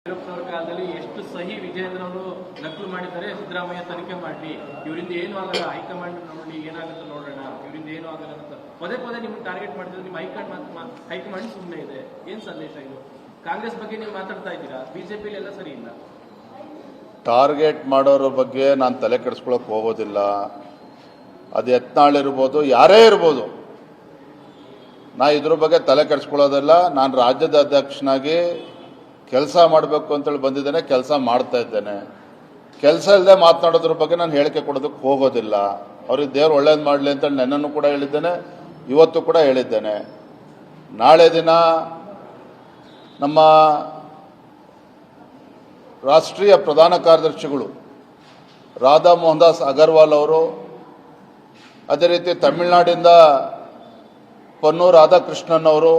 ಯಡಿಯೂರಪ್ಪನವರ ಕಾಲದಲ್ಲಿ ಎಷ್ಟು ಸಹಿ ವಿಜಯೇಂದ್ರ ಅವರು ನಕಲು ಮಾಡಿದ್ದಾರೆ, ಸಿದ್ದರಾಮಯ್ಯ ತನಿಖೆ ಮಾಡಲಿ, ಇವರಿಂದ ಏನು ಆಗಲ್ಲ, ಹೈಕಮಾಂಡ್ ನೋಡಿ ಏನಾಗುತ್ತೆ ನೋಡೋಣ, ಇವರಿಂದ ಏನು ಆಗಲ್ಲ ಅಂತ ಪದೇ ಪದೇ ನಿಮ್ಗೆ ಟಾರ್ಗೆಟ್ ಮಾಡಿದ್ರೆ ನಿಮ್ಮ ಹೈಕಮಾಂಡ್ ಸುಮ್ಮನೆ ಇದೆ. ಏನ್ ಸಂದೇಶ ಇದು? ಕಾಂಗ್ರೆಸ್ ಬಗ್ಗೆ ನೀವು ಮಾತಾಡ್ತಾ ಇದ್ದೀರಾ, ಬಿಜೆಪಿ ಎಲ್ಲ ಸರಿ ಇಲ್ಲ. ಟಾರ್ಗೆಟ್ ಮಾಡೋರ ಬಗ್ಗೆ ನಾನು ತಲೆ ಕೆಡಿಸ್ಕೊಳಕ್ ಹೋಗೋದಿಲ್ಲ. ಅದು ಯತ್ನಾಳ್ ಇರ್ಬೋದು, ಯಾರೇ ಇರ್ಬೋದು, ನಾ ಇದ್ರ ಬಗ್ಗೆ ತಲೆ ಕೆಡಿಸ್ಕೊಳ್ಳೋದಿಲ್ಲ. ನಾನು ರಾಜ್ಯದ ಅಧ್ಯಕ್ಷನಾಗಿ ಕೆಲಸ ಮಾಡಬೇಕು ಅಂತೇಳಿ ಬಂದಿದ್ದೇನೆ, ಕೆಲಸ ಮಾಡ್ತಾ ಇದ್ದೇನೆ. ಕೆಲಸ ಇಲ್ಲದೆ ಮಾತನಾಡೋದ್ರ ಬಗ್ಗೆ ನಾನು ಹೇಳಿಕೆ ಕೊಡೋದಕ್ಕೆ ಹೋಗೋದಿಲ್ಲ. ಅವ್ರಿಗೆ ದೇವ್ರು ಒಳ್ಳೇದು ಮಾಡಲಿ ಅಂತೇಳಿ ನೆನ್ನೂ ಕೂಡ ಹೇಳಿದ್ದೇನೆ, ಇವತ್ತು ಕೂಡ ಹೇಳಿದ್ದೇನೆ. ನಾಳೆ ದಿನ ನಮ್ಮ ರಾಷ್ಟ್ರೀಯ ಪ್ರಧಾನ ಕಾರ್ಯದರ್ಶಿಗಳು ರಾಧಾ ಮೋಹನ್ ದಾಸ್ ಅಗರ್ವಾಲ್ ಅವರು, ಅದೇ ರೀತಿ ತಮಿಳುನಾಡಿಂದ ಪನ್ನೂರು ರಾಧಾಕೃಷ್ಣನ್ ಅವರು,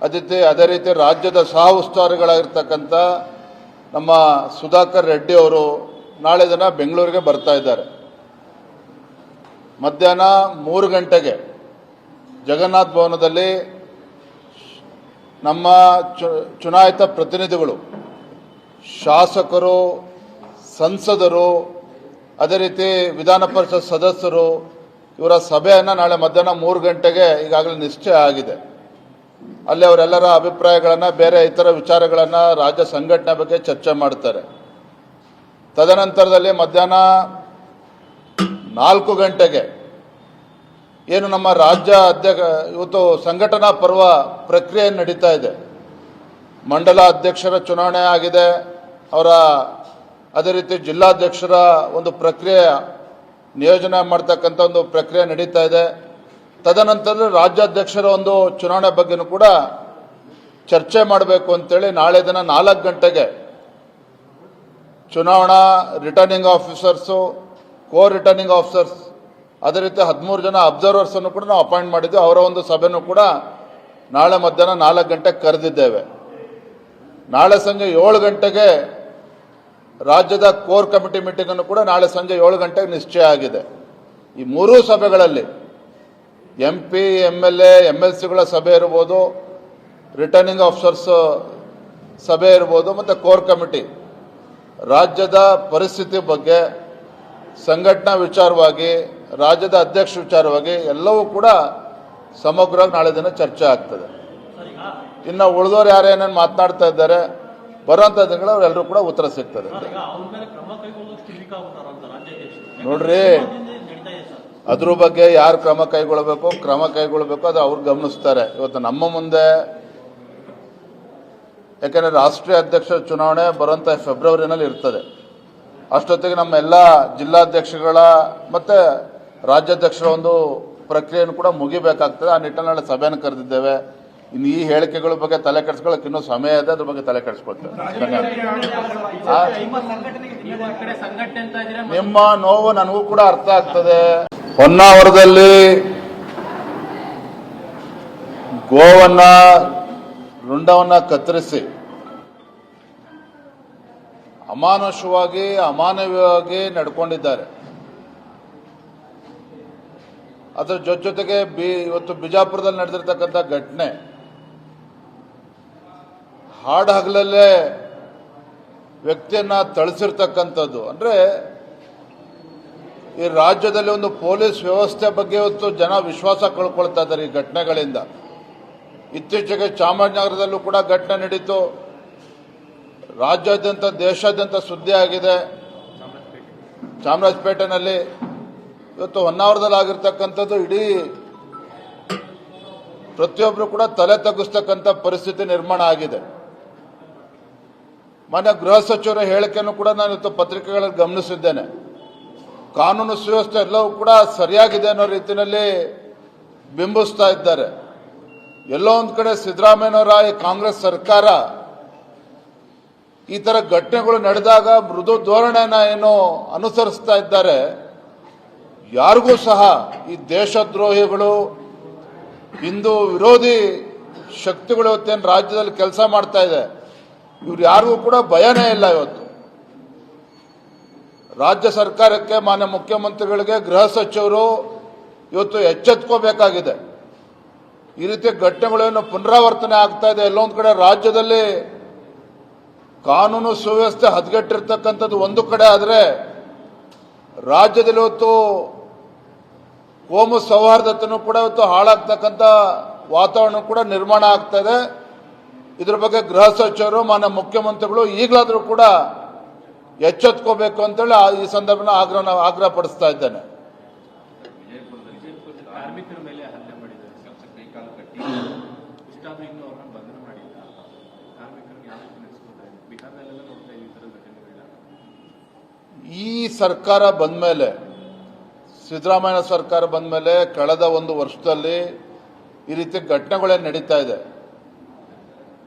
ಅದೇ ರೀತಿ ರಾಜ್ಯದ ಸಹ ಉಸ್ತುವಾರಿಗಳಾಗಿರ್ತಕ್ಕಂಥ ನಮ್ಮ ಸುಧಾಕರ್ ರೆಡ್ಡಿ ಅವರು ನಾಳೆ ದಿನ ಬೆಂಗಳೂರಿಗೆ ಬರ್ತಾ ಇದ್ದಾರೆ. ಮಧ್ಯಾಹ್ನ 3 ಗಂಟೆಗೆ ಜಗನ್ನಾಥ ಭವನದಲ್ಲಿ ನಮ್ಮ ಚುನಾಯಿತ ಪ್ರತಿನಿಧಿಗಳು, ಶಾಸಕರು, ಸಂಸದರು, ಅದೇ ರೀತಿ ವಿಧಾನ ಪರಿಷತ್ ಸದಸ್ಯರು ಇವರ ಸಭೆಯನ್ನು ನಾಳೆ ಮಧ್ಯಾಹ್ನ 3 ಗಂಟೆಗೆ ಈಗಾಗಲೇ ನಿಶ್ಚಯ ಆಗಿದೆ. ಅಲ್ಲಿ ಅವರೆಲ್ಲರ ಅಭಿಪ್ರಾಯಗಳನ್ನು, ಬೇರೆ ಇತರ ವಿಚಾರಗಳನ್ನು, ರಾಜ್ಯ ಸಂಘಟನೆ ಬಗ್ಗೆ ಚರ್ಚೆ ಮಾಡ್ತಾರೆ. ತದನಂತರದಲ್ಲಿ ಮಧ್ಯಾಹ್ನ 4 ಗಂಟೆಗೆ ಏನು ನಮ್ಮ ರಾಜ್ಯ ಇವತ್ತು ಸಂಘಟನಾ ಪರ್ವ ಪ್ರಕ್ರಿಯೆ ನಡೀತಾ ಇದೆ. ಮಂಡಲ ಅಧ್ಯಕ್ಷರ ಚುನಾವಣೆ ಆಗಿದೆ, ಅವರ ಅದೇ ರೀತಿ ಜಿಲ್ಲಾಧ್ಯಕ್ಷರ ಒಂದು ಪ್ರಕ್ರಿಯೆ ನಿಯೋಜನೆ ಮಾಡ್ತಕ್ಕಂಥ ಒಂದು ಪ್ರಕ್ರಿಯೆ ನಡೀತಾ ಇದೆ. ತದನಂತರ ರಾಜ್ಯಾಧ್ಯಕ್ಷರ ಒಂದು ಚುನಾವಣೆ ಬಗ್ಗೆನೂ ಕೂಡ ಚರ್ಚೆ ಮಾಡಬೇಕು ಅಂತೇಳಿ ನಾಳೆ ದಿನ 4 ಗಂಟೆಗೆ ಚುನಾವಣಾ ರಿಟರ್ನಿಂಗ್ ಆಫೀಸರ್ಸು, ಕೋ ರಿಟರ್ನಿಂಗ್ ಆಫೀಸರ್ಸ್, ಅದೇ ರೀತಿ 13 ಜನ ಅಬ್ಸರ್ವರ್ಸ್ ಅನ್ನು ಕೂಡ ನಾವು ಅಪಾಯಿಂಟ್ ಮಾಡಿದ್ದೇವೆ. ಅವರ ಒಂದು ಸಭೆನೂ ಕೂಡ ನಾಳೆ ಮಧ್ಯಾಹ್ನ 4 ಗಂಟೆಗೆ ಕರೆದಿದ್ದೇವೆ. ನಾಳೆ ಸಂಜೆ 7 ಗಂಟೆಗೆ ರಾಜ್ಯದ ಕೋರ್ ಕಮಿಟಿ ಮೀಟಿಂಗ್ ಅನ್ನು ಕೂಡ ನಾಳೆ ಸಂಜೆ 7 ಗಂಟೆಗೆ ನಿಶ್ಚಯ ಆಗಿದೆ. ಈ 3 ಸಭೆಗಳಲ್ಲಿ MP, MLA, MLCಗಳ ಸಭೆ ಇರ್ಬೋದು, ರಿಟರ್ನಿಂಗ್ ಆಫೀಸರ್ಸ್ ಸಭೆ ಇರ್ಬೋದು, ಮತ್ತು ಕೋರ್ ಕಮಿಟಿ ರಾಜ್ಯದ ಪರಿಸ್ಥಿತಿ ಬಗ್ಗೆ, ಸಂಘಟನಾ ವಿಚಾರವಾಗಿ, ರಾಜ್ಯದ ಅಧ್ಯಕ್ಷ ವಿಚಾರವಾಗಿ ಎಲ್ಲವೂ ಕೂಡ ಸಮಗ್ರವಾಗಿ ನಾಳೆ ದಿನ ಚರ್ಚೆ ಆಗ್ತದೆ. ಇನ್ನು ಉಳಿದವರು ಯಾರೇನೇನು ಮಾತನಾಡ್ತಾ ಇದ್ದಾರೆ, ಬರುವಂಥ ದಿನಗಳು ಅವರೆಲ್ಲರೂ ಕೂಡ ಉತ್ತರ ಸಿಗ್ತದೆ. ನೋಡ್ರಿ, ಅದ್ರ ಬಗ್ಗೆ ಯಾರು ಕ್ರಮ ಕೈಗೊಳ್ಳಬೇಕು ಅದು ಅವ್ರು ಗಮನಿಸ್ತಾರೆ. ಇವತ್ತು ನಮ್ಮ ಮುಂದೆ, ಯಾಕಂದರೆ ರಾಷ್ಟ್ರೀಯ ಅಧ್ಯಕ್ಷರ ಚುನಾವಣೆ ಬರುವಂಥ ಫೆಬ್ರವರಿನಲ್ಲಿ ಇರ್ತದೆ. ಅಷ್ಟೊತ್ತಿಗೆ ನಮ್ಮ ಎಲ್ಲ ಜಿಲ್ಲಾಧ್ಯಕ್ಷಗಳ ಮತ್ತು ರಾಜ್ಯಾಧ್ಯಕ್ಷರ ಒಂದು ಪ್ರಕ್ರಿಯೆಯನ್ನು ಕೂಡ ಮುಗಿಬೇಕಾಗ್ತದೆ. ಆ ನಿಟ್ಟಿನಲ್ಲಿ ಸಭೆಯನ್ನು ಕರೆದಿದ್ದೇವೆ. ಇನ್ನು ಈ ಹೇಳಿಕೆಗಳ ಬಗ್ಗೆ ತಲೆ ಕೆಡಿಸ್ಕೊಳ್ಳೋಕೆ ಇನ್ನೂ ಸಮಯ ಇದೆ, ಅದ್ರ ಬಗ್ಗೆ ತಲೆ ಕೆಡಿಸ್ಕೊಳ್ತೇವೆ. ನಿಮ್ಮ ನೋವು ನನಗೂ ಕೂಡ ಅರ್ಥ ಆಗ್ತದೆ. ಹೊನ್ನಾವರದಲ್ಲಿ ಗೋವನ್ನ ರುಂಡವನ್ನ ಕತ್ತರಿಸಿ ಅಮಾನುಷವಾಗಿ, ಅಮಾನವೀಯವಾಗಿ ನಡ್ಕೊಂಡಿದ್ದಾರೆ. ಅದರ ಜೊತೆಗೆ ಇವತ್ತು ಬಿಜಾಪುರದಲ್ಲಿ ನಡೆದಿರ್ತಕ್ಕಂಥ ಘಟನೆ, ಹಾಡು ಹಗಲಲ್ಲೇ ವ್ಯಕ್ತಿಯನ್ನ ಥಳಿಸಿರ್ತಕ್ಕಂಥದ್ದು. ಅಂದರೆ ಈ ರಾಜ್ಯದಲ್ಲಿ ಒಂದು ಪೊಲೀಸ್ ವ್ಯವಸ್ಥೆ ಬಗ್ಗೆ ಇವತ್ತು ಜನ ವಿಶ್ವಾಸ ಕಳ್ಕೊಳ್ತಾ ಇದ್ದಾರೆ ಈ ಘಟನೆಗಳಿಂದ. ಇತ್ತೀಚೆಗೆ ಚಾಮರಾಜನಗರದಲ್ಲೂ ಕೂಡ ಘಟನೆ ನಡೀತು. ರಾಜ್ಯಾದ್ಯಂತ, ದೇಶಾದ್ಯಂತ ಸುದ್ದಿ ಆಗಿದೆ. ಚಾಮರಾಜಪೇಟೆನಲ್ಲಿ ಇವತ್ತು ಹೊನ್ನಾವರದಲ್ಲಿ ಆಗಿರ್ತಕ್ಕಂಥದ್ದು ಇಡೀ ಪ್ರತಿಯೊಬ್ಬರು ಕೂಡ ತಲೆ ತಗ್ಗಿಸ್ತಕ್ಕಂಥ ಪರಿಸ್ಥಿತಿ ನಿರ್ಮಾಣ ಆಗಿದೆ. ಮಾನ್ಯ ಗೃಹ ಸಚಿವರ ಹೇಳಿಕೆಯನ್ನು ಕೂಡ ನಾನು ಇವತ್ತು ಪತ್ರಿಕೆಗಳಲ್ಲಿ ಗಮನಿಸಿದ್ದೇನೆ. ಕಾನೂನು ಸುವ್ಯವಸ್ಥೆ ಎಲ್ಲವೂ ಕೂಡ ಸರಿಯಾಗಿದೆ ಅನ್ನೋ ರೀತಿಯಲ್ಲಿ ಬಿಂಬಿಸ್ತಾ ಇದ್ದಾರೆ. ಎಲ್ಲೋ ಒಂದು ಕಡೆ ಸಿದ್ದರಾಮಯ್ಯನವರ ಈ ಕಾಂಗ್ರೆಸ್ ಸರ್ಕಾರ ಈ ಥರ ಘಟನೆಗಳು ನಡೆದಾಗ ಮೃದು ಧೋರಣೆನ ಏನು ಅನುಸರಿಸ್ತಾ ಇದ್ದಾರೆ. ಯಾರಿಗೂ ಸಹ ಈ ದೇಶದ್ರೋಹಿಗಳು, ಹಿಂದೂ ವಿರೋಧಿ ಶಕ್ತಿಗಳು ಇವತ್ತೇನು ರಾಜ್ಯದಲ್ಲಿ ಕೆಲಸ ಮಾಡ್ತಾ ಇದೆ, ಇವ್ರು ಯಾರಿಗೂ ಕೂಡ ಭಯನೇ ಇಲ್ಲ. ಇವತ್ತು ರಾಜ್ಯ ಸರ್ಕಾರಕ್ಕೆ, ಮಾನ್ಯ ಮುಖ್ಯಮಂತ್ರಿಗಳಿಗೆ, ಗೃಹ ಸಚಿವರು ಇವತ್ತು ಎಚ್ಚೆತ್ಕೋಬೇಕಾಗಿದೆ. ಈ ರೀತಿಯ ಘಟನೆಗಳೇನು ಪುನರಾವರ್ತನೆ ಆಗ್ತಾ ಇದೆ. ಎಲ್ಲೊಂದು ಕಡೆ ರಾಜ್ಯದಲ್ಲಿ ಕಾನೂನು ಸುವ್ಯವಸ್ಥೆ ಹದಗೆಟ್ಟಿರ್ತಕ್ಕಂಥದ್ದು ಒಂದು ಕಡೆ ಆದರೆ ರಾಜ್ಯದಲ್ಲಿ ಇವತ್ತು ಕೋಮು ಸೌಹಾರ್ದತೆಯೂ ಕೂಡ ಇವತ್ತು ಹಾಳಾಗ್ತಕ್ಕಂಥ ವಾತಾವರಣ ಕೂಡ ನಿರ್ಮಾಣ ಆಗ್ತದೆ. ಇದ್ರ ಬಗ್ಗೆ ಗೃಹ ಸಚಿವರು ಮಾನ್ಯ ಮುಖ್ಯಮಂತ್ರಿಗಳು ಈಗಲಾದರೂ ಕೂಡ ಎಚ್ಚೆತ್ಕೋಬೇಕು ಅಂತೇಳಿ ಈ ಸಂದರ್ಭನ ಆಗ್ರಹ ಪಡಿಸ್ತಾ ಇದ್ದೇನೆ. ಕಾರ್ಮಿಕರ ಮೇಲೆ ಹಲ್ಲೆ ಮಾಡಿದ್ದಾರೆ, ಕೈ ಕಾಲು ಕಟ್ಟಿ ಇಷ್ಟಾದ್ರೂ ಇನ್ನೂ ಅವ್ರನ್ನ ಬಂಧನ ಮಾಡಿಲ್ಲ. ಕಾರ್ಮಿಕರಿಗೆ ಯಾವ ರೀತಿ ನಡೆಸ್ಕೊತಾರೆ? ಬಿಹಾರದಲ್ಲೆಲ್ಲ ನೋಡ್ತಾ ಈ ಥರದ ಘಟನೆಗಳನ್ನ. ಈ ಸರ್ಕಾರ ಬಂದ ಮೇಲೆ, ಸಿದ್ದರಾಮಯ್ಯ ಸರ್ಕಾರ ಬಂದ ಮೇಲೆ ಕಳೆದ ಒಂದು ವರ್ಷದಲ್ಲಿ ಈ ರೀತಿ ಘಟನೆಗಳೇನು ನಡೀತಾ ಇದೆ.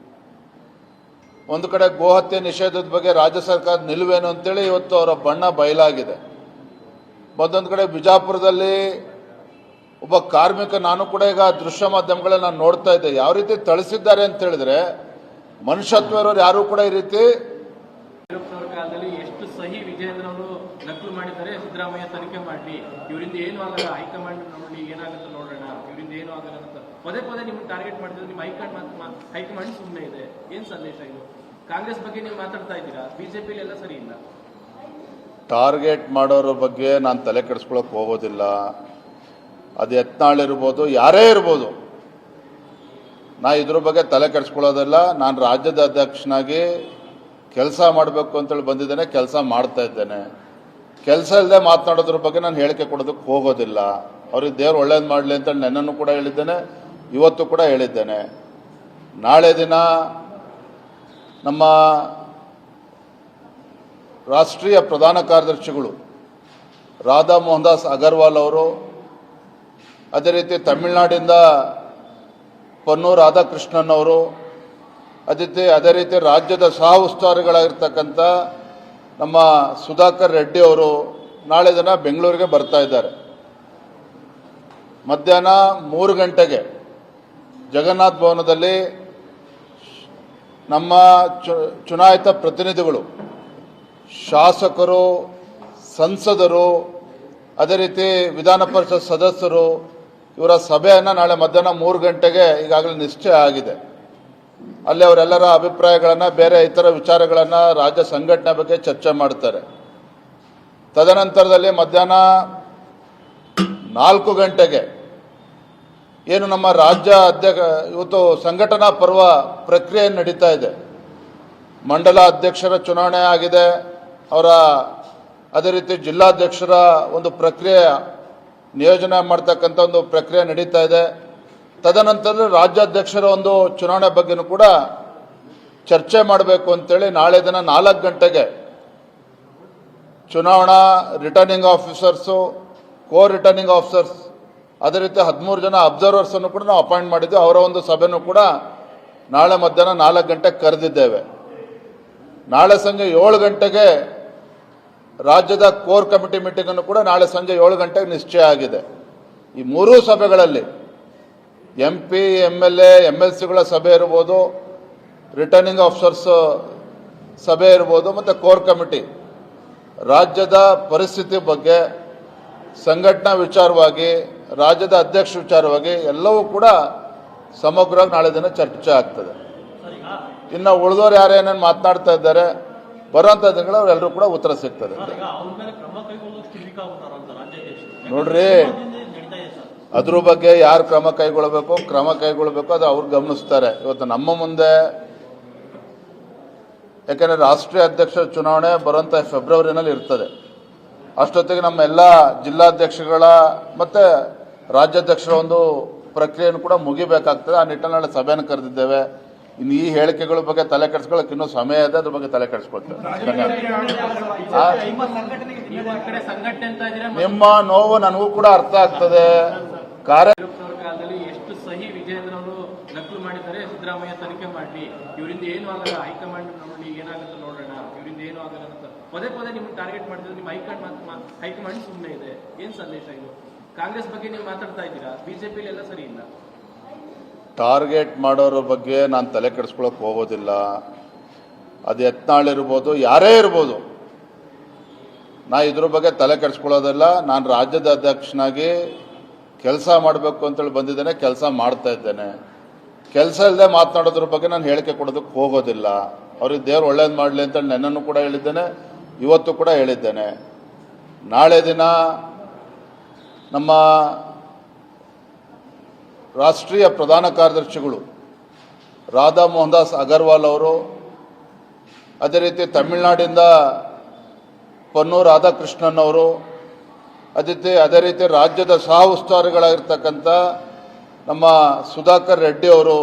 ಒಂದು ಕಡೆ ಗೋಹತ್ಯೆ ನಿಷೇಧದ ಬಗ್ಗೆ ರಾಜ್ಯ ಸರ್ಕಾರ ನಿಲುವೇನು ಅಂತೇಳಿ ಇವತ್ತು ಅವರ ಬಣ್ಣ ಬಯಲಾಗಿದೆ. ಮತ್ತೊಂದು ಕಡೆ ಬಿಜಾಪುರದಲ್ಲಿ ಒಬ್ಬ ಕಾರ್ಮಿಕ, ನಾನು ಕೂಡ ಈಗ ದೃಶ್ಯ ಮಾಧ್ಯಮಗಳಲ್ಲಿ ನಾನು ನೋಡ್ತಾ ಇದ್ದೆ, ಯಾವ ರೀತಿ ಥಳಿಸಿದ್ದಾರೆ ಅಂತ ಹೇಳಿದ್ರೆ ಮನುಷ್ಯತ್ವ ಇರೋರು ಯಾರು ಕೂಡ ಈ ರೀತಿ. ಕಾಲದಲ್ಲಿ ಎಷ್ಟು ಸಹಿ ವಿಜಯೇಂದ್ರ ಅವರು ನಕಲು ಮಾಡಿದ್ದಾರೆ, ಸಿದ್ದರಾಮಯ್ಯ ತನಿಖೆ ಮಾಡಲಿ, ಇವರಿಂದ ಏನು ಆಗಲ್ಲ, ಹೈಕಮಾಂಡ್ ನೋಡಿ ಏನಾಗುತ್ತೆ ನೋಡೋಣ, ಇವರಿಂದ ಏನು ಆಗಲ್ಲ ಅಂತ ಪದೇ ಪದೇ ನಿಮ್ಗೆ ಟಾರ್ಗೆಟ್ ಮಾಡಿದ್ರೆ ನಿಮ್ಮ ಹೈಕಮಾಂಡ್ ಸುಮ್ಮನೆ ಇದೆ. ಏನ್ ಸಂದೇಶ ಇದು? ಕಾಂಗ್ರೆಸ್ ಬಗ್ಗೆ ನೀವು ಮಾತಾಡ್ತಾ ಇದ್ದೀರಾ, ಬಿಜೆಪಿ ಎಲ್ಲ ಸರಿ ಇಲ್ಲ. ಟಾರ್ಗೆಟ್ ಮಾಡೋರ ಬಗ್ಗೆ ನಾನು ತಲೆ ಕೆಡಿಸ್ಕೊಳಕ್ ಹೋಗೋದಿಲ್ಲ. ಅದು ಯತ್ನಾಳ್ ಇರ್ಬೋದು, ಯಾರೇ ಇರ್ಬೋದು, ನಾ ಇದ್ರ ಬಗ್ಗೆ ತಲೆ ಕೆಡಿಸ್ಕೊಳ್ಳೋದಿಲ್ಲ. ನಾನು ರಾಜ್ಯದ ಅಧ್ಯಕ್ಷನಾಗಿ ಕೆಲಸ ಮಾಡಬೇಕು ಅಂತೇಳಿ ಬಂದಿದ್ದೇನೆ, ಕೆಲಸ ಮಾಡ್ತಾ ಇದ್ದೇನೆ. ಕೆಲಸ ಇಲ್ಲದೆ ಮಾತನಾಡೋದ್ರ ಬಗ್ಗೆ ನಾನು ಹೇಳಿಕೆ ಕೊಡೋದಕ್ಕೆ ಹೋಗೋದಿಲ್ಲ. ಅವ್ರಿಗೆ ದೇವ್ರು ಒಳ್ಳೇದು ಮಾಡಲಿ ಅಂತೇಳಿ ನೆನ್ನೂ ಕೂಡ ಹೇಳಿದ್ದೇನೆ, ಇವತ್ತು ಕೂಡ ಹೇಳಿದ್ದೇನೆ. ನಾಳೆ ದಿನ ನಮ್ಮ ರಾಷ್ಟ್ರೀಯ ಪ್ರಧಾನ ಕಾರ್ಯದರ್ಶಿಗಳು ರಾಧಾ ಮೋಹನ್ ದಾಸ್ ಅಗರ್ವಾಲ್ ಅವರು, ಅದೇ ರೀತಿ ತಮಿಳುನಾಡಿಂದ ಪನ್ನೂರು ರಾಧಾಕೃಷ್ಣನ್ ಅವರು, ಅದೇ ರೀತಿ ರಾಜ್ಯದ ಸಹ ಉಸ್ತುವಾರಿಗಳಾಗಿರ್ತಕ್ಕಂಥ ನಮ್ಮ ಸುಧಾಕರ್ ರೆಡ್ಡಿ ಅವರು ನಾಳೆ ದಿನ ಬೆಂಗಳೂರಿಗೆ ಬರ್ತಾ ಇದ್ದಾರೆ. ಮಧ್ಯಾಹ್ನ 3 ಗಂಟೆಗೆ ಜಗನ್ನಾಥ ಭವನದಲ್ಲಿ ನಮ್ಮ ಚುನಾಯಿತ ಪ್ರತಿನಿಧಿಗಳು, ಶಾಸಕರು, ಸಂಸದರು, ಅದೇ ರೀತಿ ವಿಧಾನ ಪರಿಷತ್ ಸದಸ್ಯರು ಇವರ ಸಭೆಯನ್ನು ನಾಳೆ ಮಧ್ಯಾಹ್ನ 3 ಗಂಟೆಗೆ ಈಗಾಗಲೇ ನಿಶ್ಚಯ ಆಗಿದೆ. ಅಲ್ಲಿ ಅವರೆಲ್ಲರ ಅಭಿಪ್ರಾಯಗಳನ್ನು, ಬೇರೆ ಇತರ ವಿಚಾರಗಳನ್ನು, ರಾಜ್ಯ ಸಂಘಟನೆ ಬಗ್ಗೆ ಚರ್ಚೆ ಮಾಡ್ತಾರೆ. ತದನಂತರದಲ್ಲಿ ಮಧ್ಯಾಹ್ನ 4 ಗಂಟೆಗೆ ಏನು ನಮ್ಮ ರಾಜ್ಯ ಇವತ್ತು ಸಂಘಟನಾ ಪರ್ವ ಪ್ರಕ್ರಿಯೆ ನಡೀತಾ ಇದೆ. ಮಂಡಲ ಅಧ್ಯಕ್ಷರ ಚುನಾವಣೆ ಆಗಿದೆ, ಅವರ ಅದೇ ರೀತಿ ಜಿಲ್ಲಾಧ್ಯಕ್ಷರ ಒಂದು ಪ್ರಕ್ರಿಯೆ, ನಿಯೋಜನೆ ಮಾಡ್ತಕ್ಕಂಥ ಒಂದು ಪ್ರಕ್ರಿಯೆ ನಡೀತಾ ಇದೆ. ತದನಂತರ ರಾಜ್ಯಾಧ್ಯಕ್ಷರ ಒಂದು ಚುನಾವಣೆ ಬಗ್ಗೆನೂ ಕೂಡ ಚರ್ಚೆ ಮಾಡಬೇಕು ಅಂತೇಳಿ ನಾಳೆ ದಿನ 4 ಗಂಟೆಗೆ ಚುನಾವಣಾ ರಿಟರ್ನಿಂಗ್ ಆಫೀಸರ್ಸು, ರಿಟರ್ನಿಂಗ್ ಆಫೀಸರ್ಸ್, ಅದೇ ರೀತಿ 13 ಜನ ಅಬ್ಸರ್ವರ್ಸ್ ಅನ್ನು ಕೂಡ ನಾವು ಅಪಾಯಿಂಟ್ ಮಾಡಿದ್ವಿ. ಅವರ ಒಂದು ಸಭೆನೂ ಕೂಡ ನಾಳೆ ಮಧ್ಯಾಹ್ನ 4 ಗಂಟೆಗೆ ಕರೆದಿದ್ದೇವೆ. ನಾಳೆ ಸಂಜೆ 7 ಗಂಟೆಗೆ ರಾಜ್ಯದ ಕೋರ್ ಕಮಿಟಿ ಮೀಟಿಂಗ್ ಅನ್ನು ಕೂಡ ನಾಳೆ ಸಂಜೆ 7 ಗಂಟೆಗೆ ನಿಶ್ಚಯ ಆಗಿದೆ. ಈ 3 ಸಭೆಗಳಲ್ಲಿ MP, MLA, MLCಗಳ ಸಭೆ ಇರ್ಬೋದು, ರಿಟರ್ನಿಂಗ್ ಆಫೀಸರ್ಸ್ ಸಭೆ ಇರ್ಬೋದು, ಮತ್ತು ಕೋರ್ ಕಮಿಟಿ ರಾಜ್ಯದ ಪರಿಸ್ಥಿತಿ ಬಗ್ಗೆ, ಸಂಘಟನಾ ವಿಚಾರವಾಗಿ, ರಾಜ್ಯದ ಅಧ್ಯಕ್ಷ ವಿಚಾರವಾಗಿ ಎಲ್ಲವೂ ಕೂಡ ಸಮಗ್ರವಾಗಿ ನಾಳೆ ದಿನ ಚರ್ಚೆ ಆಗ್ತದೆ. ಇನ್ನು ಉಳಿದವರು ಯಾರೇನೇನು ಮಾತನಾಡ್ತಾ ಇದ್ದಾರೆ, ಬರುವಂಥ ದಿನಗಳು ಅವರೆಲ್ಲರೂ ಕೂಡ ಉತ್ತರ ಸಿಗ್ತದೆ. ನೋಡ್ರಿ, ಅದ್ರ ಬಗ್ಗೆ ಯಾರು ಕ್ರಮ ಕೈಗೊಳ್ಳಬೇಕು ಅದು ಅವ್ರು ಗಮನಿಸ್ತಾರೆ. ಇವತ್ತು ನಮ್ಮ ಮುಂದೆ, ಯಾಕೆಂದರೆ ರಾಷ್ಟ್ರೀಯ ಅಧ್ಯಕ್ಷರ ಚುನಾವಣೆ ಬರುವಂಥ ಫೆಬ್ರವರಿನಲ್ಲಿ ಇರ್ತದೆ. ಅಷ್ಟೊತ್ತಿಗೆ ನಮ್ಮ ಎಲ್ಲ ಜಿಲ್ಲಾಧ್ಯಕ್ಷಗಳ ಮತ್ತು ರಾಜ್ಯಾಧ್ಯಕ್ಷರ ಒಂದು ಪ್ರಕ್ರಿಯೆಯನ್ನು ಕೂಡ ಮುಗಿಬೇಕಾಗ್ತದೆ. ಆ ನಿಟ್ಟಿನಲ್ಲಿ ಸಭೆಯನ್ನು ಕರೆದಿದ್ದೇವೆ. ಇನ್ನು ಈ ಹೇಳಿಕೆಗಳ ಬಗ್ಗೆ ತಲೆ ಕೆಡಿಸ್ಕೊಳ್ಳೋಕೆ ಇನ್ನೂ ಸಮಯ ಇದೆ, ಅದ್ರ ಬಗ್ಗೆ ತಲೆ ಕೆಡಿಸ್ಕೊಳ್ತೇವೆ. ನಿಮ್ಮ ನೋವು ನನಗೂ ಕೂಡ ಅರ್ಥ ಆಗ್ತದೆ. ಕಾಲದಲ್ಲಿ ಎಷ್ಟು ಸಹಿ ವಿಜಯೇಂದ್ರ ಅವರು ನಕಲು ಮಾಡಿದ್ದಾರೆ, ಸಿದ್ದರಾಮಯ್ಯ ತನಿಖೆ ಮಾಡಲಿ, ಇವರಿಂದ ಏನು ಆಗಲ್ಲ, ಹೈಕಮಾಂಡ್ ನೋಡಿ ಏನಾಗುತ್ತೆ ನೋಡೋಣ, ಇವರಿಂದ ಏನು ಆಗಲ್ಲ ಅಂತ ಪದೇ ಪದೇ ನಿಮ್ಗೆ ಟಾರ್ಗೆಟ್ ಮಾಡಿದ್ರೆ ನಿಮ್ಮ ಹೈಕಮಾಂಡ್ ಸುಮ್ಮನೆ ಇದೆ. ಏನ್ ಸಂದೇಶ ಇದು? ಕಾಂಗ್ರೆಸ್ ಬಗ್ಗೆ ನೀವು ಮಾತಾಡ್ತಾ ಇದ್ದೀರಾ, ಬಿಜೆಪಿ ಎಲ್ಲ ಸರಿ ಇಲ್ಲ. ಟಾರ್ಗೆಟ್ ಮಾಡೋರ ಬಗ್ಗೆ ನಾನು ತಲೆ ಕೆಡಿಸ್ಕೊಳಕ್ ಹೋಗೋದಿಲ್ಲ. ಅದು ಯತ್ನಾಳ್ ಇರ್ಬೋದು, ಯಾರೇ ಇರ್ಬೋದು, ನಾ ಇದ್ರ ಬಗ್ಗೆ ತಲೆ ಕೆಡಿಸ್ಕೊಳ್ಳೋದಿಲ್ಲ. ನಾನು ರಾಜ್ಯದ ಅಧ್ಯಕ್ಷನಾಗಿ ಕೆಲಸ ಮಾಡಬೇಕು ಅಂತೇಳಿ ಬಂದಿದ್ದೇನೆ, ಕೆಲಸ ಮಾಡ್ತಾ ಇದ್ದೇನೆ. ಕೆಲಸ ಇಲ್ಲದೆ ಮಾತನಾಡೋದ್ರ ಬಗ್ಗೆ ನಾನು ಹೇಳಿಕೆ ಕೊಡೋದಕ್ಕೆ ಹೋಗೋದಿಲ್ಲ. ಅವ್ರಿಗೆ ದೇವ್ರು ಒಳ್ಳೇದು ಮಾಡಲಿ ಅಂತ ನೆನ್ನೂ ಕೂಡ ಹೇಳಿದ್ದೇನೆ, ಇವತ್ತು ಕೂಡ ಹೇಳಿದ್ದೇನೆ. ನಾಳೆ ದಿನ ನಮ್ಮ ರಾಷ್ಟ್ರೀಯ ಪ್ರಧಾನ ಕಾರ್ಯದರ್ಶಿಗಳು ರಾಧಾ ಮೋಹನ್ ದಾಸ್ ಅಗರ್ವಾಲ್ ಅವರು, ಅದೇ ರೀತಿ ತಮಿಳುನಾಡಿಂದ ಪನ್ನೂರು ರಾಧಾಕೃಷ್ಣನ್ ಅವರು, ಅದೇ ರೀತಿ ರಾಜ್ಯದ ಸಹ ಉಸ್ತುವಾರಿಗಳಾಗಿರ್ತಕ್ಕಂಥ ನಮ್ಮ ಸುಧಾಕರ್ ರೆಡ್ಡಿ ಅವರು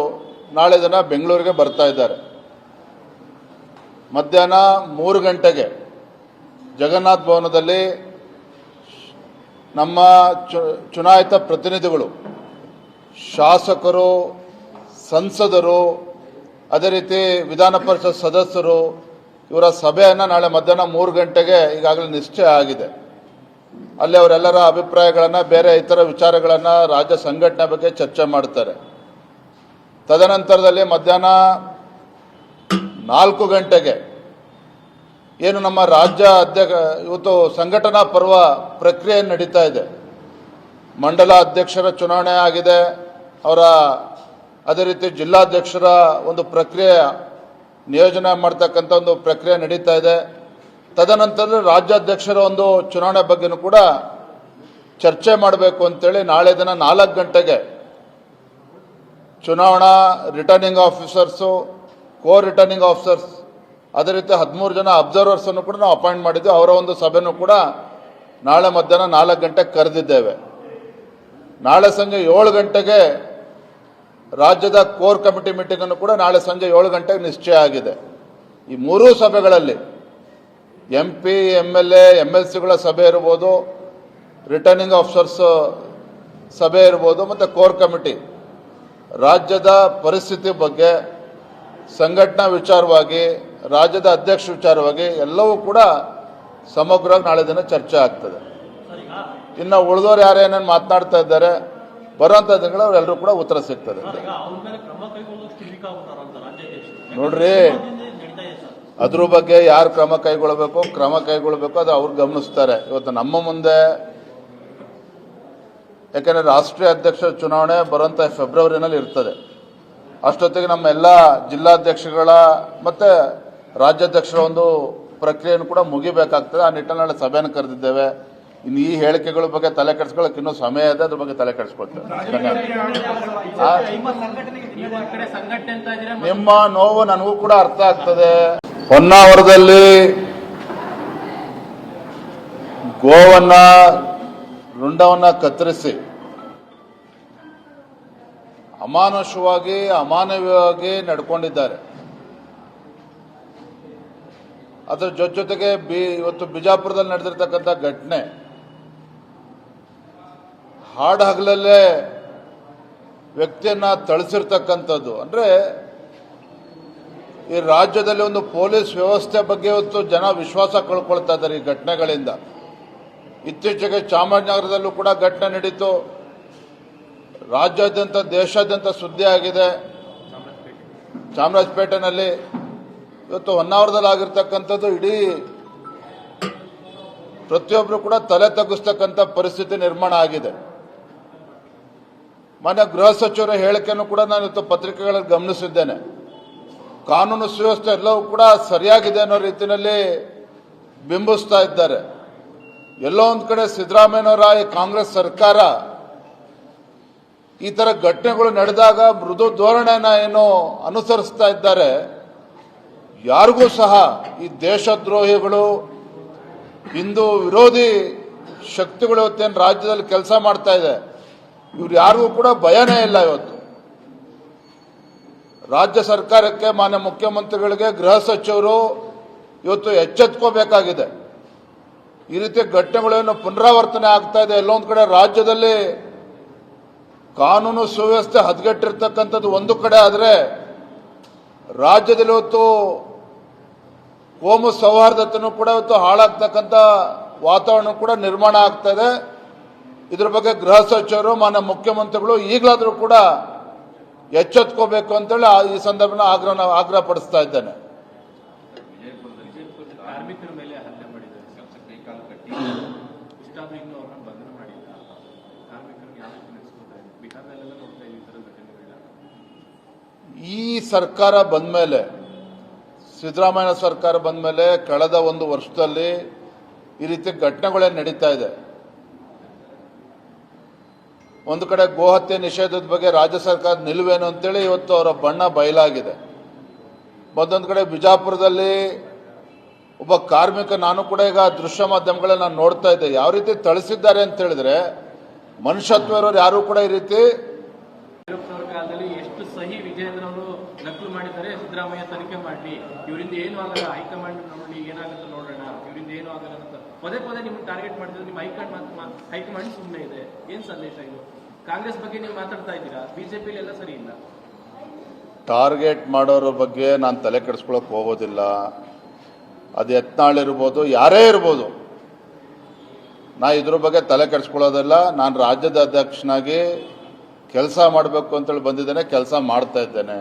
ನಾಳೆ ದಿನ ಬೆಂಗಳೂರಿಗೆ ಬರ್ತಾ ಇದ್ದಾರೆ. ಮಧ್ಯಾಹ್ನ 3 ಗಂಟೆಗೆ ಜಗನ್ನಾಥ ಭವನದಲ್ಲಿ ನಮ್ಮ ಚುನಾಯಿತ ಪ್ರತಿನಿಧಿಗಳು, ಶಾಸಕರು, ಸಂಸದರು, ಅದೇ ರೀತಿ ವಿಧಾನ ಪರಿಷತ್ ಸದಸ್ಯರು ಇವರ ಸಭೆಯನ್ನು ನಾಳೆ ಮಧ್ಯಾಹ್ನ 3 ಗಂಟೆಗೆ ಈಗಾಗಲೇ ನಿಶ್ಚಯ ಆಗಿದೆ. ಅಲ್ಲಿ ಅವರೆಲ್ಲರ ಅಭಿಪ್ರಾಯಗಳನ್ನು, ಬೇರೆ ಇತರ ವಿಚಾರಗಳನ್ನು, ರಾಜ್ಯ ಸಂಘಟನೆ ಬಗ್ಗೆ ಚರ್ಚೆ ಮಾಡ್ತಾರೆ. ತದನಂತರದಲ್ಲಿ ಮಧ್ಯಾಹ್ನ 4 ಗಂಟೆಗೆ ಏನು ನಮ್ಮ ರಾಜ್ಯ ಇವತ್ತು ಸಂಘಟನಾ ಪರ್ವ ಪ್ರಕ್ರಿಯೆ ನಡೀತಾ ಇದೆ. ಮಂಡಲ ಅಧ್ಯಕ್ಷರ ಚುನಾವಣೆ ಆಗಿದೆ, ಅವರ ಅದೇ ರೀತಿ ಜಿಲ್ಲಾಧ್ಯಕ್ಷರ ಒಂದು ಪ್ರಕ್ರಿಯೆ ನಿಯೋಜನೆ ಮಾಡ್ತಕ್ಕಂಥ ಒಂದು ಪ್ರಕ್ರಿಯೆ ನಡೀತಾ ಇದೆ. ತದನಂತರ ರಾಜ್ಯಾಧ್ಯಕ್ಷರ ಒಂದು ಚುನಾವಣೆ ಬಗ್ಗೆನೂ ಕೂಡ ಚರ್ಚೆ ಮಾಡಬೇಕು ಅಂತೇಳಿ ನಾಳೆ ದಿನ 4 ಗಂಟೆಗೆ ಚುನಾವಣಾ ರಿಟರ್ನಿಂಗ್ ಆಫೀಸರ್ಸು, ಕೋ ರಿಟರ್ನಿಂಗ್ ಆಫೀಸರ್ಸ್, ಅದೇ ರೀತಿ 13 ಜನ ಅಬ್ಸರ್ವರ್ಸ್ ಅನ್ನು ಕೂಡ ನಾವು ಅಪಾಯಿಂಟ್ ಮಾಡಿದ್ದೇವೆ. ಅವರ ಒಂದು ಸಭೆನೂ ಕೂಡ ನಾಳೆ ಮಧ್ಯಾಹ್ನ 4 ಗಂಟೆಗೆ ಕರೆದಿದ್ದೇವೆ. ನಾಳೆ ಸಂಜೆ 7 ಗಂಟೆಗೆ ರಾಜ್ಯದ ಕೋರ್ ಕಮಿಟಿ ಮೀಟಿಂಗ್ ಅನ್ನು ಕೂಡ ನಾಳೆ ಸಂಜೆ 7 ಗಂಟೆಗೆ ನಿಶ್ಚಯ ಆಗಿದೆ. ಈ 3 ಸಭೆಗಳಲ್ಲಿ MP, MLA, MLCಗಳ ಸಭೆ ಇರ್ಬೋದು, ರಿಟರ್ನಿಂಗ್ ಆಫೀಸರ್ಸ್ ಸಭೆ ಇರ್ಬೋದು, ಮತ್ತು ಕೋರ್ ಕಮಿಟಿ ರಾಜ್ಯದ ಪರಿಸ್ಥಿತಿ ಬಗ್ಗೆ, ಸಂಘಟನಾ ವಿಚಾರವಾಗಿ, ರಾಜ್ಯದ ಅಧ್ಯಕ್ಷ ವಿಚಾರವಾಗಿ ಎಲ್ಲವೂ ಕೂಡ ಸಮಗ್ರವಾಗಿ ನಾಳೆ ದಿನ ಚರ್ಚೆ ಆಗ್ತದೆ. ಇನ್ನು ಉಳಿದವರು ಯಾರೇನೇನು ಮಾತನಾಡ್ತಾ ಇದ್ದಾರೆ, ಬರುವಂಥ ದಿನಗಳು ಅವರೆಲ್ಲರೂ ಕೂಡ ಉತ್ತರ ಸಿಗ್ತದೆ. ನೋಡ್ರಿ, ಅದ್ರ ಬಗ್ಗೆ ಯಾರು ಕ್ರಮ ಕೈಗೊಳ್ಳಬೇಕು ಅದು ಅವ್ರು ಗಮನಿಸ್ತಾರೆ. ಇವತ್ತು ನಮ್ಮ ಮುಂದೆ, ಯಾಕೆಂದರೆ ರಾಷ್ಟ್ರೀಯ ಅಧ್ಯಕ್ಷರ ಚುನಾವಣೆ ಬರುವಂಥ ಫೆಬ್ರವರಿನಲ್ಲಿ ಇರ್ತದೆ. ಅಷ್ಟೊತ್ತಿಗೆ ನಮ್ಮ ಎಲ್ಲ ಜಿಲ್ಲಾಧ್ಯಕ್ಷಗಳ ಮತ್ತು ರಾಜ್ಯಾಧ್ಯಕ್ಷರ ಒಂದು ಪ್ರಕ್ರಿಯೆಯನ್ನು ಕೂಡ ಮುಗಿಬೇಕಾಗ್ತದೆ. ಆ ನಿಟ್ಟಿನಲ್ಲಿ ಸಭೆಯನ್ನು ಕರೆದಿದ್ದೇವೆ. ಇನ್ನು ಈ ಹೇಳಿಕೆಗಳ ಬಗ್ಗೆ ತಲೆ ಕೆಡಿಸ್ಕೊಳ್ಳೋಕೆ ಇನ್ನೂ ಸಮಯ ಇದೆ, ಅದ್ರ ಬಗ್ಗೆ ತಲೆ ಕೆಡಿಸ್ಕೊಳ್ತೇವೆ. ನಿಮ್ಮ ನೋವು ನನಗೂ ಕೂಡ ಅರ್ಥ ಆಗ್ತದೆ. ಹೊನ್ನಾವರದಲ್ಲಿ ಗೋವನ್ನ ರುಂಡವನ್ನ ಕತ್ತರಿಸಿ ಅಮಾನುಷವಾಗಿ, ಅಮಾನವೀಯವಾಗಿ ನಡ್ಕೊಂಡಿದ್ದಾರೆ. ಅದರ ಜೊತೆಗೆ ಇವತ್ತು ಬಿಜಾಪುರದಲ್ಲಿ ನಡೆದಿರ್ತಕ್ಕಂಥ ಘಟನೆ, ಹಾಡು ಹಗಲಲ್ಲೇ ವ್ಯಕ್ತಿಯನ್ನ ಥಳಿಸಿರ್ತಕ್ಕಂಥದ್ದು. ಅಂದರೆ ಈ ರಾಜ್ಯದಲ್ಲಿ ಒಂದು ಪೊಲೀಸ್ ವ್ಯವಸ್ಥೆ ಬಗ್ಗೆ ಇವತ್ತು ಜನ ವಿಶ್ವಾಸ ಕಳ್ಕೊಳ್ತಾ ಇದ್ದಾರೆ ಈ ಘಟನೆಗಳಿಂದ. ಇತ್ತೀಚೆಗೆ ಚಾಮರಾಜನಗರದಲ್ಲೂ ಕೂಡ ಘಟನೆ ನಡೀತು. ರಾಜ್ಯಾದ್ಯಂತ, ದೇಶಾದ್ಯಂತ ಸುದ್ದಿ ಆಗಿದೆ. ಚಾಮರಾಜಪೇಟೆನಲ್ಲಿ ಇವತ್ತು ಹೊನ್ನಾವರದಲ್ಲಿ ಆಗಿರ್ತಕ್ಕಂಥದ್ದು ಇಡೀ ಪ್ರತಿಯೊಬ್ಬರು ಕೂಡ ತಲೆ ತಗ್ಗಿಸ್ತಕ್ಕಂಥ ಪರಿಸ್ಥಿತಿ ನಿರ್ಮಾಣ ಆಗಿದೆ. ಮಾನ್ಯ ಗೃಹ ಸಚಿವರ ಹೇಳಿಕೆಯನ್ನು ಕೂಡ ನಾನು ಇವತ್ತು ಪತ್ರಿಕೆಗಳಲ್ಲಿ ಗಮನಿಸಿದ್ದೇನೆ. ಕಾನೂನು ಸುವ್ಯವಸ್ಥೆ ಎಲ್ಲವೂ ಕೂಡ ಸರಿಯಾಗಿದೆ ಅನ್ನೋ ರೀತಿಯಲ್ಲಿ ಬಿಂಬಿಸ್ತಾ ಇದ್ದಾರೆ. ಎಲ್ಲೋ ಒಂದು ಕಡೆ ಸಿದ್ದರಾಮಯ್ಯನವರ ಈ ಕಾಂಗ್ರೆಸ್ ಸರ್ಕಾರ ಈ ತರ ಘಟನೆಗಳು ನಡೆದಾಗ ಮೃದು ಧೋರಣೆನ ಏನು ಅನುಸರಿಸ್ತಾ ಇದ್ದಾರೆ. ಯಾರಿಗೂ ಸಹ ಈ ದೇಶದ್ರೋಹಿಗಳು, ಹಿಂದೂ ವಿರೋಧಿ ಶಕ್ತಿಗಳು ಇವತ್ತೇನು ರಾಜ್ಯದಲ್ಲಿ ಕೆಲಸ ಮಾಡ್ತಾ ಇದೆ, ಇವ್ರು ಯಾರಿಗೂ ಕೂಡ ಭಯನೇ ಇಲ್ಲ. ಇವತ್ತು ರಾಜ್ಯ ಸರ್ಕಾರಕ್ಕೆ, ಮಾನ್ಯ ಮುಖ್ಯಮಂತ್ರಿಗಳಿಗೆ, ಗೃಹ ಸಚಿವರು ಇವತ್ತು ಎಚ್ಚೆತ್ಕೋಬೇಕಾಗಿದೆ. ಈ ರೀತಿ ಘಟನೆಗಳೇನು ಪುನರಾವರ್ತನೆ ಆಗ್ತಾ ಇದೆ. ಎಲ್ಲೊಂದು ಕಡೆ ರಾಜ್ಯದಲ್ಲಿ ಕಾನೂನು ಸುವ್ಯವಸ್ಥೆ ಹದಗೆಟ್ಟಿರ್ತಕ್ಕಂಥದ್ದು ಒಂದು ಕಡೆ ಆದರೆ, ರಾಜ್ಯದಲ್ಲಿ ಇವತ್ತು ಕೋಮು ಸೌಹಾರ್ದತೆಯೂ ಕೂಡ ಇವತ್ತು ಹಾಳಾಗ್ತಕ್ಕಂಥ ವಾತಾವರಣ ಕೂಡ ನಿರ್ಮಾಣ ಆಗ್ತಾ ಇದೆ. ಇದ್ರ ಬಗ್ಗೆ ಗೃಹ ಸಚಿವರು, ಮಾನ್ಯ ಮುಖ್ಯಮಂತ್ರಿಗಳು ಈಗಲಾದರೂ ಕೂಡ ಎಚ್ಚೆತ್ಕೋಬೇಕು ಅಂತೇಳಿ ಈ ಸಂದರ್ಭನ ಆಗ್ರಹ ಪಡಿಸ್ತಾ ಇದ್ದೇನೆ. ಕಾರ್ಮಿಕರ ಮೇಲೆ ಹಲ್ಲೆ ಮಾಡಿದ್ದಾರೆ, ಕೈಕಾಲು ಕಟ್ಟಿ ಇಷ್ಟಾದ್ರೂ ಇನ್ನೂ ಅವ್ರನ್ನ ಬಂಧನ ಮಾಡಿಲ್ಲ. ಕಾರ್ಮಿಕರಿಗೆ ಯಾವ ರೀತಿ ನಡೆಸ್ಕೊತಾರೆ? ಬಿಹಾರದಲ್ಲೆಲ್ಲ ನೋಡ್ತಾ ಈ ಥರದ ಘಟನೆಗಳನ್ನ. ಈ ಸರ್ಕಾರ ಬಂದ ಮೇಲೆ ಸಿದ್ದರಾಮಯ್ಯ ಸರ್ಕಾರ ಬಂದ ಮೇಲೆ ಕಳೆದ ಒಂದು ವರ್ಷದಲ್ಲಿ ಈ ರೀತಿ ಘಟನೆಗಳೇನು ನಡೀತಾ ಇದೆ. ಒಂದು ಕಡೆ ಗೋಹತ್ಯೆ ನಿಷೇಧದ ಬಗ್ಗೆ ರಾಜ್ಯ ಸರ್ಕಾರ ನಿಲುವೇನು ಅಂತೇಳಿ ಇವತ್ತು ಅವರ ಬಣ್ಣ ಬಯಲಾಗಿದೆ. ಮತ್ತೊಂದು ಕಡೆ ಬಿಜಾಪುರದಲ್ಲಿ ಒಬ್ಬ ಕಾರ್ಮಿಕ, ನಾನು ಕೂಡ ಈಗ ದೃಶ್ಯ ಮಾಧ್ಯಮಗಳಲ್ಲಿ ನಾನು ನೋಡ್ತಾ ಇದ್ದೆ, ಯಾವ ರೀತಿ ಥಳಿಸಿದ್ದಾರೆ ಅಂತ ಹೇಳಿದ್ರೆ ಮನುಷ್ಯತ್ವ ಇರೋರು ಯಾರು ಕೂಡ ಈ ರೀತಿ ಕಾಲದಲ್ಲಿ ಎಷ್ಟು ಸಹಿ ವಿಜಯೇಂದ್ರ ಅವರು ನಕಲು ಮಾಡಿದ್ದಾರೆ, ಸಿದ್ದರಾಮಯ್ಯ ತನಿಖೆ ಮಾಡಲಿ, ಇವರಿಂದ ಏನು ಆಗಲ್ಲ, ಹೈಕಮಾಂಡ್ ನೋಡಿ ಏನಾಗುತ್ತೆ ನೋಡೋಣ, ಇವರಿಂದ ಏನು ಆಗಲ್ಲ ಅಂತ ಪದೇ ಪದೇ ನಿಮ್ಗೆ ಟಾರ್ಗೆಟ್ ಮಾಡಿದ್ರೆ ನಿಮ್ಮ ಹೈಕಮಾಂಡ್ ಸುಮ್ಮನೆ ಇದೆ. ಏನ್ ಸಂದೇಶ ಇದು? ಕಾಂಗ್ರೆಸ್ ಬಗ್ಗೆ ನೀವು ಮಾತಾಡ್ತಾ ಇದ್ದೀರಾ, ಬಿಜೆಪಿ ಎಲ್ಲ ಸರಿ ಇಲ್ಲ. ಟಾರ್ಗೆಟ್ ಮಾಡೋರ ಬಗ್ಗೆ ನಾನು ತಲೆ ಕೆಡಿಸ್ಕೊಳಕ್ ಹೋಗೋದಿಲ್ಲ. ಅದು ಯತ್ನಾಳ್ ಇರ್ಬೋದು, ಯಾರೇ ಇರ್ಬೋದು, ನಾ ಇದ್ರ ಬಗ್ಗೆ ತಲೆ ಕೆಡಿಸ್ಕೊಳ್ಳೋದಿಲ್ಲ. ನಾನು ರಾಜ್ಯದ ಅಧ್ಯಕ್ಷನಾಗಿ ಕೆಲಸ ಮಾಡಬೇಕು ಅಂತೇಳಿ ಬಂದಿದ್ದೇನೆ, ಕೆಲಸ ಮಾಡ್ತಾ ಇದ್ದೇನೆ.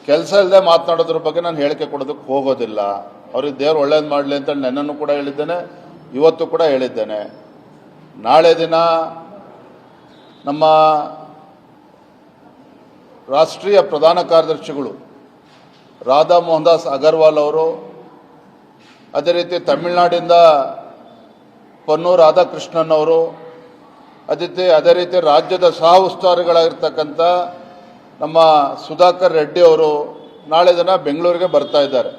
ಕೆಲಸ ಇಲ್ಲದೆ ಮಾತನಾಡೋದ್ರ ಬಗ್ಗೆ ನಾನು ಹೇಳಿಕೆ ಕೊಡೋದಕ್ಕೆ ಹೋಗೋದಿಲ್ಲ. ಅವ್ರಿಗೆ ದೇವ್ರು ಒಳ್ಳೇದು ಮಾಡಲಿ ಅಂತೇಳಿ ನೆನ್ನೂ ಕೂಡ ಹೇಳಿದ್ದೇನೆ, ಇವತ್ತು ಕೂಡ ಹೇಳಿದ್ದೇನೆ. ನಾಳೆ ದಿನ ನಮ್ಮ ರಾಷ್ಟ್ರೀಯ ಪ್ರಧಾನ ಕಾರ್ಯದರ್ಶಿಗಳು ರಾಧಾ ಮೋಹನ್ ದಾಸ್ ಅಗರ್ವಾಲ್ ಅವರು, ಅದೇ ರೀತಿ ತಮಿಳುನಾಡಿಂದ ಪನ್ನೂರು ರಾಧಾಕೃಷ್ಣನ್ ಅವರು, ಅದೇ ರೀತಿ ರಾಜ್ಯದ ಸಹ ಉಸ್ತುವಾರಿಗಳಾಗಿರ್ತಕ್ಕಂಥ ನಮ್ಮ ಸುಧಾಕರ್ ರೆಡ್ಡಿ ಅವರು ನಾಳೆ ದಿನ ಬೆಂಗಳೂರಿಗೆ ಬರ್ತಾ ಇದ್ದಾರೆ.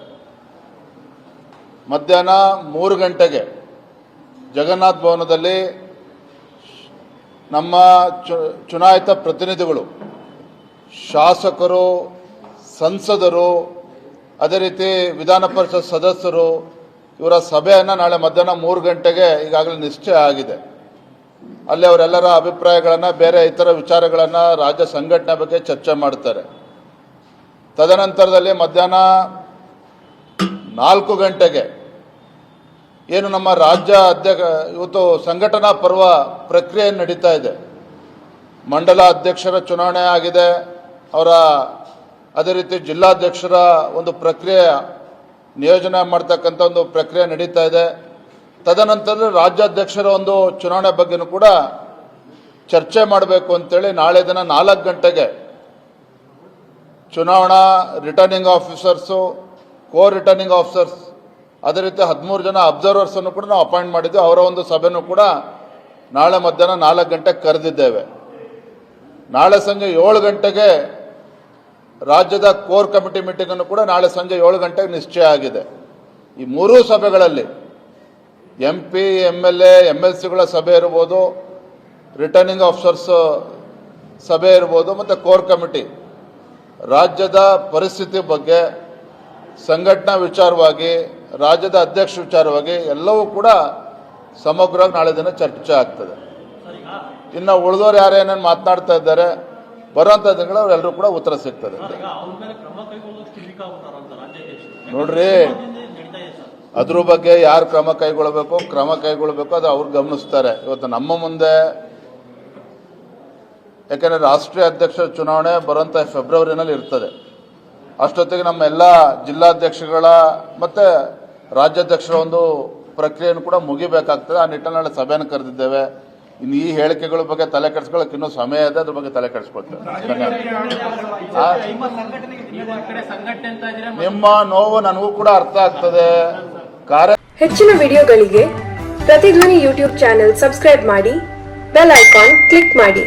ಮಧ್ಯಾಹ್ನ 3 ಗಂಟೆಗೆ ಜಗನ್ನಾಥ ಭವನದಲ್ಲಿ ನಮ್ಮ ಚುನಾಯಿತ ಪ್ರತಿನಿಧಿಗಳು, ಶಾಸಕರು, ಸಂಸದರು, ಅದೇ ರೀತಿ ವಿಧಾನ ಪರಿಷತ್ ಸದಸ್ಯರು ಇವರ ಸಭೆಯನ್ನು ನಾಳೆ ಮಧ್ಯಾಹ್ನ 3 ಗಂಟೆಗೆ ಈಗಾಗಲೇ ನಿಶ್ಚಯ ಆಗಿದೆ. ಅಲ್ಲಿ ಅವರೆಲ್ಲರ ಅಭಿಪ್ರಾಯಗಳನ್ನು, ಬೇರೆ ಇತರ ವಿಚಾರಗಳನ್ನು, ರಾಜ್ಯ ಸಂಘಟನೆ ಬಗ್ಗೆ ಚರ್ಚೆ ಮಾಡ್ತಾರೆ. ತದನಂತರದಲ್ಲಿ ಮಧ್ಯಾಹ್ನ 4 ಗಂಟೆಗೆ ಏನು ನಮ್ಮ ರಾಜ್ಯ ಇವತ್ತು ಸಂಘಟನಾ ಪರ್ವ ಪ್ರಕ್ರಿಯೆ ನಡೀತಾ ಇದೆ. ಮಂಡಲ ಅಧ್ಯಕ್ಷರ ಚುನಾವಣೆ ಆಗಿದೆ, ಅವರ ಅದೇ ರೀತಿ ಜಿಲ್ಲಾಧ್ಯಕ್ಷರ ಒಂದು ಪ್ರಕ್ರಿಯೆ, ನಿಯೋಜನೆ ಮಾಡ್ತಕ್ಕಂಥ ಒಂದು ಪ್ರಕ್ರಿಯೆ ನಡೀತಾ ಇದೆ. ತದನಂತರ ರಾಜ್ಯಾಧ್ಯಕ್ಷರ ಒಂದು ಚುನಾವಣೆ ಬಗ್ಗೆನೂ ಕೂಡ ಚರ್ಚೆ ಮಾಡಬೇಕು ಅಂತೇಳಿ ನಾಳೆ ದಿನ 4 ಗಂಟೆಗೆ ಚುನಾವಣಾ ರಿಟರ್ನಿಂಗ್ ಆಫೀಸರ್ಸು, ರಿಟರ್ನಿಂಗ್ ಆಫೀಸರ್ಸ್, ಅದೇ ರೀತಿ 13 ಜನ ಅಬ್ಸರ್ವರ್ಸ್ ಅನ್ನು ಕೂಡ ನಾವು ಅಪಾಯಿಂಟ್ ಮಾಡಿದ್ವಿ. ಅವರ ಒಂದು ಸಭೆನೂ ಕೂಡ ನಾಳೆ ಮಧ್ಯಾಹ್ನ 4 ಗಂಟೆಗೆ ಕರೆದಿದ್ದೇವೆ. ನಾಳೆ ಸಂಜೆ 7 ಗಂಟೆಗೆ ರಾಜ್ಯದ ಕೋರ್ ಕಮಿಟಿ ಮೀಟಿಂಗ್ ಅನ್ನು ಕೂಡ ನಾಳೆ ಸಂಜೆ 7 ಗಂಟೆಗೆ ನಿಶ್ಚಯ ಆಗಿದೆ. ಈ 3 ಸಭೆಗಳಲ್ಲಿ MP, MLA, MLCಗಳ ಸಭೆ ಇರ್ಬೋದು, ರಿಟರ್ನಿಂಗ್ ಆಫೀಸರ್ಸ್ ಸಭೆ ಇರ್ಬೋದು, ಮತ್ತು ಕೋರ್ ಕಮಿಟಿ ರಾಜ್ಯದ ಪರಿಸ್ಥಿತಿ ಬಗ್ಗೆ, ಸಂಘಟನಾ ವಿಚಾರವಾಗಿ, ರಾಜ್ಯದ ಅಧ್ಯಕ್ಷ ವಿಚಾರವಾಗಿ ಎಲ್ಲವೂ ಕೂಡ ಸಮಗ್ರವಾಗಿ ನಾಳೆ ದಿನ ಚರ್ಚೆ ಆಗ್ತದೆ. ಇನ್ನು ಉಳಿದವರು ಯಾರೇನೇನು ಮಾತನಾಡ್ತಾ ಇದ್ದಾರೆ, ಬರುವಂಥ ದಿನಗಳು ಅವರೆಲ್ಲರೂ ಕೂಡ ಉತ್ತರ ಸಿಗ್ತದೆ. ನೋಡ್ರಿ, ಅದ್ರ ಬಗ್ಗೆ ಯಾರು ಕ್ರಮ ಕೈಗೊಳ್ಳಬೇಕು ಅದು ಅವ್ರು ಗಮನಿಸ್ತಾರೆ. ಇವತ್ತು ನಮ್ಮ ಮುಂದೆ, ಯಾಕೆಂದರೆ ರಾಷ್ಟ್ರೀಯ ಅಧ್ಯಕ್ಷರ ಚುನಾವಣೆ ಬರುವಂಥ ಫೆಬ್ರವರಿನಲ್ಲಿ ಇರ್ತದೆ. ಅಷ್ಟೊತ್ತಿಗೆ ನಮ್ಮ ಎಲ್ಲ ಜಿಲ್ಲಾಧ್ಯಕ್ಷಗಳ ಮತ್ತು ರಾಜ್ಯಾಧ್ಯಕ್ಷರ ಒಂದು ಪ್ರಕ್ರಿಯೆಯನ್ನು ಕೂಡ ಮುಗಿಬೇಕಾಗ್ತದೆ. ಆ ನಿಟ್ಟಿನಲ್ಲಿ ಸಭೆಯನ್ನು ಕರೆದಿದ್ದೇವೆ. ಇನ್ನು ಈ ಹೇಳಿಕೆಗಳ ಬಗ್ಗೆ ತಲೆ ಕೆಡಿಸ್ಕೊಳ್ಳೋಕೆ ಇನ್ನೂ ಸಮಯ ಇದೆ, ಅದ್ರ ಬಗ್ಗೆ ತಲೆ ಕೆಡಿಸ್ಕೊಳ್ತೇವೆ. ನಿಮ್ಮ ನೋವು ನನಗೂ ಕೂಡ ಅರ್ಥ ಆಗ್ತದೆ. ಹೆಚ್ಚಿನ ವಿಡಿಯೋಗಳಿಗೆ ಪ್ರತಿಧ್ವನಿ ಯೂಟ್ಯೂಬ್ ಚಾನೆಲ್ ಸಬ್ಸ್ಕ್ರೈಬ್ ಮಾಡಿ, ಬೆಲ್ ಐಕಾನ್ ಕ್ಲಿಕ್ ಮಾಡಿ.